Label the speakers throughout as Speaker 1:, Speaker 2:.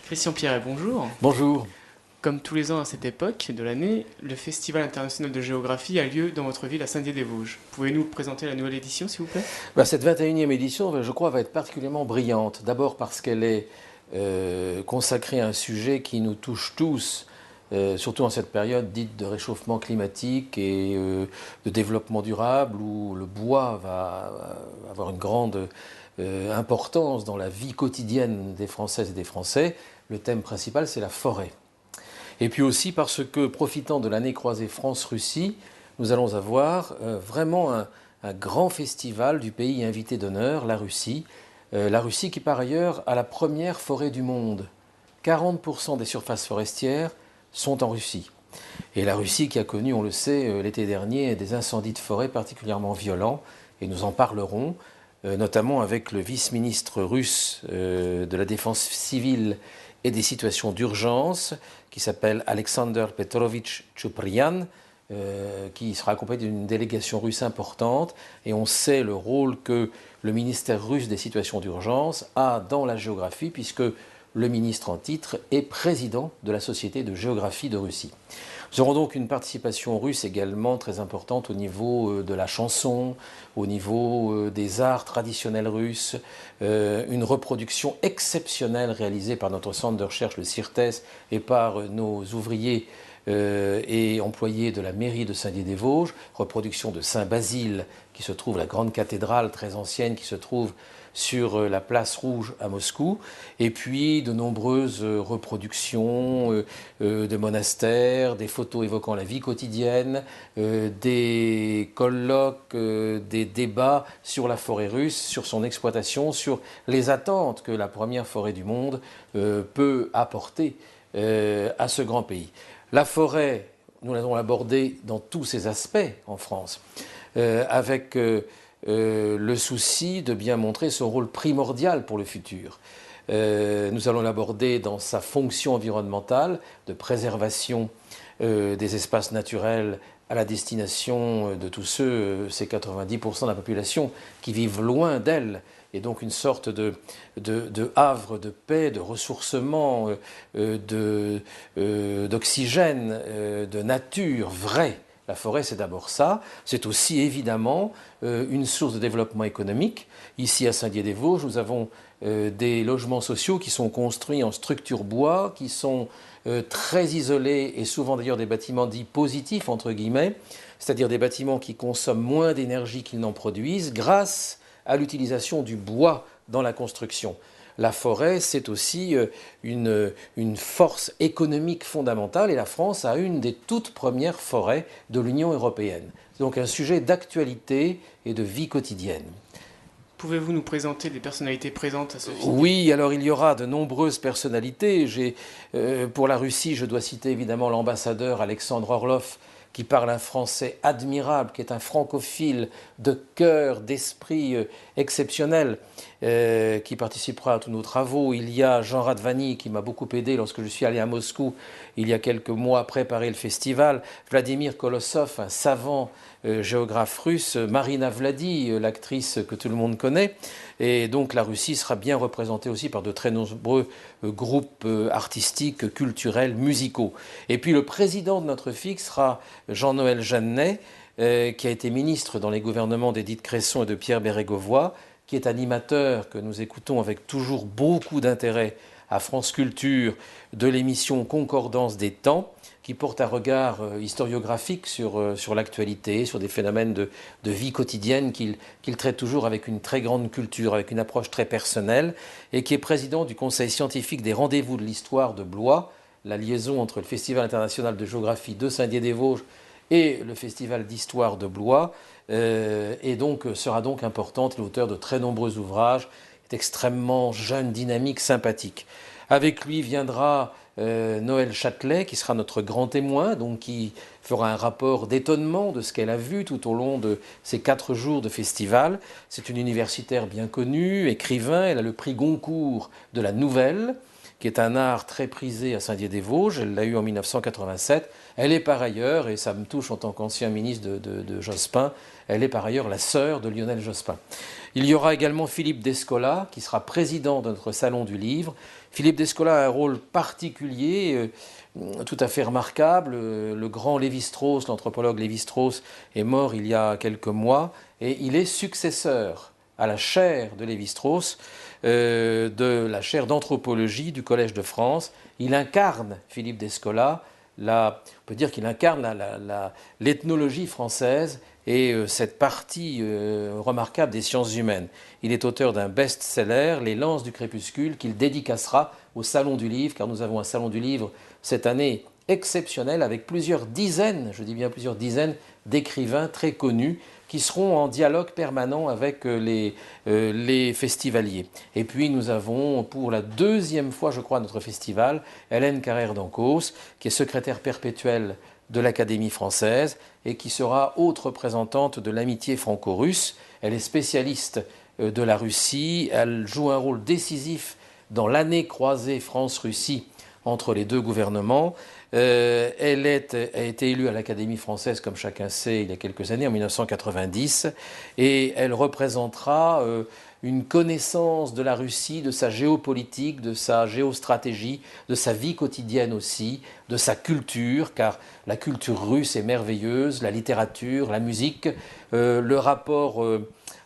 Speaker 1: Christian Pierret, bonjour.
Speaker 2: Bonjour.
Speaker 1: Comme tous les ans à cette époque de l'année, le Festival international de géographie a lieu dans votre ville à Saint-Dié-des-Vosges. Pouvez-nous présenter la nouvelle édition, s'il vous plaît?
Speaker 2: Cette 21e édition, je crois, va être particulièrement brillante. D'abord parce qu'elle est consacrée à un sujet qui nous touche tous, surtout en cette période dite de réchauffement climatique et de développement durable, où le bois va avoir une grande importance dans la vie quotidienne des Françaises et des Français. Le thème principal, c'est la forêt. Et puis aussi parce que, profitant de l'année croisée France-Russie, nous allons avoir vraiment un grand festival du pays invité d'honneur, la Russie. La Russie qui, par ailleurs, a la première forêt du monde. 40% des surfaces forestières sont en Russie. Et la Russie qui a connu, on le sait, l'été dernier, des incendies de forêt particulièrement violents. Et nous en parlerons, notamment avec le vice-ministre russe de la Défense civile et des situations d'urgence, qui s'appelle Alexander Petrovitch Chupryan, qui sera accompagné d'une délégation russe importante. Et on sait le rôle que le ministère russe des situations d'urgence a dans la géographie, puisque le ministre en titre est président de la Société de géographie de Russie. Nous aurons donc une participation russe également très importante au niveau de la chanson, au niveau des arts traditionnels russes, une reproduction exceptionnelle réalisée par notre centre de recherche, le CIRTES, et par nos ouvriers et employés de la mairie de Saint-Dié-des-Vosges, reproduction de Saint-Basile, qui se trouve, la grande cathédrale très ancienne qui se trouve sur la place Rouge à Moscou, et puis de nombreuses reproductions de monastères, des photos évoquant la vie quotidienne, des colloques, des débats sur la forêt russe, sur son exploitation, sur les attentes que la première forêt du monde peut apporter à ce grand pays. La forêt, nous l'avons abordée dans tous ses aspects en France, avec le souci de bien montrer son rôle primordial pour le futur. Nous allons l'aborder dans sa fonction environnementale de préservation des espaces naturels à la destination de tous ceux, ces 90% de la population qui vivent loin d'elle, et donc une sorte de havre de paix, de ressourcement, d'oxygène, de nature vraie. La forêt, c'est d'abord ça. C'est aussi évidemment une source de développement économique. Ici, à Saint-Dié-des-Vosges, nous avons des logements sociaux qui sont construits en structure bois, qui sont très isolés et souvent d'ailleurs des bâtiments dits positifs, entre guillemets, c'est-à-dire des bâtiments qui consomment moins d'énergie qu'ils n'en produisent grâce à l'utilisation du bois dans la construction. La forêt, c'est aussi une force économique fondamentale et la France a une des toutes premières forêts de l'Union européenne. C'est donc un sujet d'actualité et de vie quotidienne.
Speaker 1: Pouvez-vous nous présenter des personnalités présentes à ce festival?
Speaker 2: Oui, alors il y aura de nombreuses personnalités. Pour la Russie, je dois citer évidemment l'ambassadeur Alexandre Orlov, qui parle un français admirable, qui est un francophile de cœur, d'esprit exceptionnel, qui participera à tous nos travaux. Il y a Jean Radvani, qui m'a beaucoup aidé lorsque je suis allé à Moscou il y a quelques mois préparer le festival. Vladimir Kolossov, un savant géographe russe. Marina Vladi, l'actrice que tout le monde connaît. Et donc la Russie sera bien représentée aussi par de très nombreux groupes artistiques, culturels, musicaux. Et puis le président de notre FIC sera Jean-Noël Jeannet, qui a été ministre dans les gouvernements d'Édith Cresson et de Pierre Bérégovoy, qui est animateur que nous écoutons avec toujours beaucoup d'intérêt à France Culture de l'émission Concordance des temps, qui porte un regard historiographique sur l'actualité, sur des phénomènes de vie quotidienne qu'il traite toujours avec une très grande culture, avec une approche très personnelle, et qui est président du Conseil scientifique des rendez-vous de l'histoire de Blois, la liaison entre le Festival international de géographie de Saint-Dié-des-Vosges et le Festival d'histoire de Blois, et donc sera donc importante, l'auteur de très nombreux ouvrages, est extrêmement jeune, dynamique, sympathique. Avec lui viendra Noël Châtelet, qui sera notre grand témoin, donc qui fera un rapport d'étonnement de ce qu'elle a vu tout au long de ces 4 jours de festival. C'est une universitaire bien connue, écrivain, elle a le prix Goncourt de la nouvelle, qui est un art très prisé à Saint-Dié-des-Vosges. Elle l'a eu en 1987. Elle est par ailleurs, et ça me touche en tant qu'ancien ministre de Jospin, elle est par ailleurs la sœur de Lionel Jospin. Il y aura également Philippe Descola, qui sera président de notre Salon du Livre. Philippe Descola a un rôle particulier, tout à fait remarquable. Le grand Lévi-Strauss, l'anthropologue Lévi-Strauss, est mort il y a quelques mois, et il est successeur à la chaire de Lévi-Strauss, de la chaire d'anthropologie du Collège de France. Il incarne, Philippe Descola, on peut dire qu'il incarne l'ethnologie française et cette partie remarquable des sciences humaines. Il est auteur d'un best-seller, Les Lances du crépuscule, qu'il dédicacera au Salon du Livre, car nous avons un Salon du Livre cette année exceptionnel avec plusieurs dizaines, je dis bien plusieurs dizaines, d'écrivains très connus qui seront en dialogue permanent avec les festivaliers. Et puis nous avons pour la deuxième fois, je crois, à notre festival, Hélène Carrère d'Ancos, qui est secrétaire perpétuelle de l'Académie française et qui sera haute représentante de l'amitié franco-russe. Elle est spécialiste de la Russie, elle joue un rôle décisif dans l'année croisée France-Russie entre les deux gouvernements. Elle a été élue à l'Académie française, comme chacun sait, il y a quelques années, en 1990, et elle représentera une connaissance de la Russie, de sa géopolitique, de sa géostratégie, de sa vie quotidienne aussi, de sa culture, car la culture russe est merveilleuse, la littérature, la musique, le rapport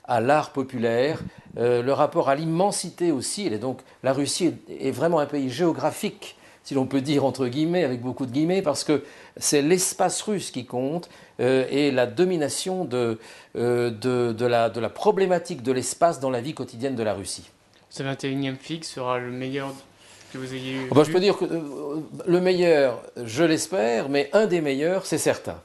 Speaker 2: à l'art populaire, le rapport à l'immensité aussi. Et donc, la Russie est vraiment un pays géographique, si l'on peut dire entre guillemets, avec beaucoup de guillemets, parce que c'est l'espace russe qui compte et la domination de la problématique de l'espace dans la vie quotidienne de la Russie.
Speaker 1: Ce 21e FIG sera le meilleur que vous ayez eu?
Speaker 2: Je peux dire que le meilleur, je l'espère, mais un des meilleurs, c'est certain.